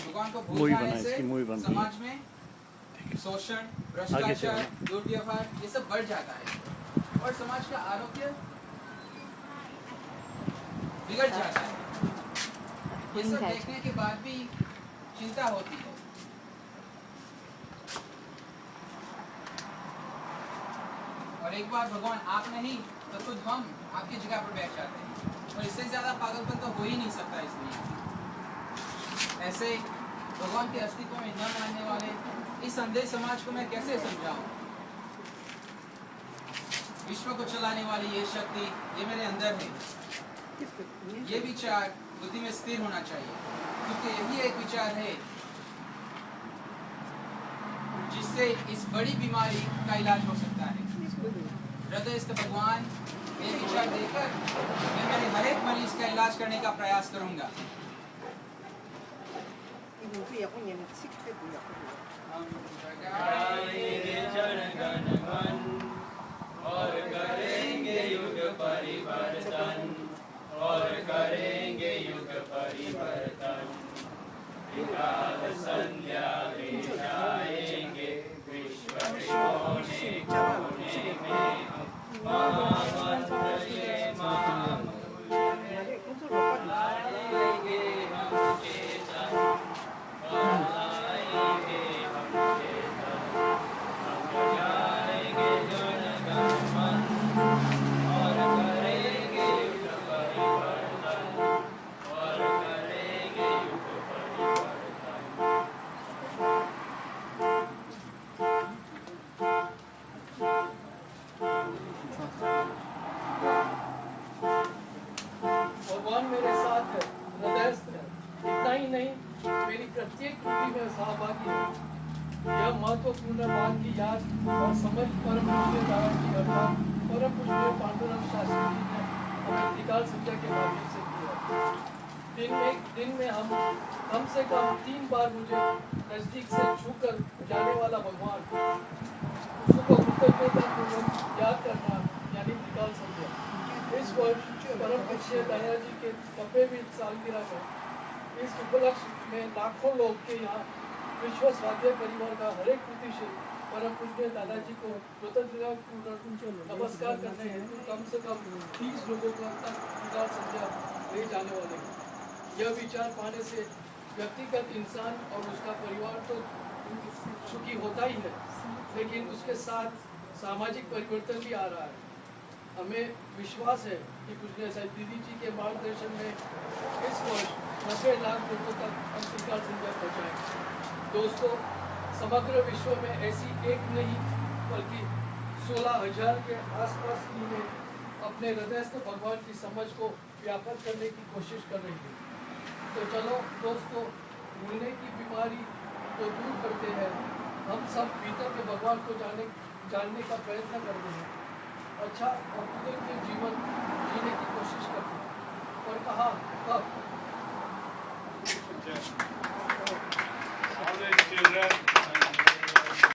भगवान को भूल जाने से समाज में शोषण, भ्रष्टाचार, दुर्व्यवहार ये सब बढ़ जाता है और समाज का आरोग्य बिगड़ जाता है। ये सब देखने के बाद भी चिंता होती है। और एक बार भगवान आप नहीं तो खुद हम आपकी जगह पर बैठ जाते हैं और इससे ज्यादा पागलपन तो हो ही नहीं सकता। इसलिए ऐसे भगवान के अस्तित्व में न मानने वाले इस अंधे समाज को मैं कैसे समझाऊं? विश्व को चलाने वाली ये शक्ति ये मेरे अंदर है। ये विचार बुद्धि में स्थिर होना चाहिए, क्योंकि यही एक विचार है जिससे इस बड़ी बीमारी का इलाज हो सकता है। हृदयस्थ भगवान ये विचार देकर मैं मेरे हर एक मरीज का इलाज करने का प्रयास करूंगा। और करेंगे युग परिवर्तन, और करेंगे युग परिवर्तन। विकाल संध्या जाएंगे विश्व कोने कोने में, महामंत्र ये महामूल्य लाएंगे हम चेतन, लाएंगे हम चेतन। हम जाएंगे जन गण मन और करेंगे युग परिवर्तन, और करेंगे युग परिवर्तन। भगवान मेरे साथ है, हृदयस्थ है। इतना ही नहीं, मेरी प्रत्येक कृति में सहभागी है। यह महत्वपूर्ण बात की याद और समझ परम पूज्य दादाजी अर्थात परम पूज्य पांडुरंग शास्त्री जी ने हमें त्रिकाल संध्या के माध्यम से किया। दिन में हम कम से कम 3 बार मुझे नजदीक से छूकर जाने वाला भगवान उसको कृतज्ञतापूर्वक याद करना यानी त्रिकाल संध्या। इस वर्ष परम पूज्य दादाजी के 90वीं सालगिरह में इस उपलक्ष्य में लाखों लोग के यहाँ विश्व स्वाध्याय परिवार का हर एक कृतिशील परम पूज्य दादाजी को कृतज्ञतापूर्वक नमस्कार करने हेतु कम से कम 30 लोगों को तक त्रिकाल संध्या ले जाने वाले हैं। यह विचार पाने से व्यक्तिगत इंसान और उसका परिवार तो सुखी होता ही है, लेकिन उसके साथ सामाजिक परिवर्तन भी आ रहा है। हमें विश्वास है कि पूज्य दीदी जी के मार्गदर्शन में इस वर्ष 90 लाख लोगों तक हम त्रिकाल संध्या पहुँचाएंगे। दोस्तों, समग्र विश्व में ऐसी एक नहीं बल्कि 16,000 के आसपास टीमें अपने हृदयस्थ भगवान की समझ को व्यापक करने की कोशिश कर रही है। तो चलो दोस्तों, भूलने की बीमारी को दूर करते हैं। हम सब भीतर के भगवान को जानने का प्रयत्न करते हैं। अच्छा और कृतज्ञ जीवन जीने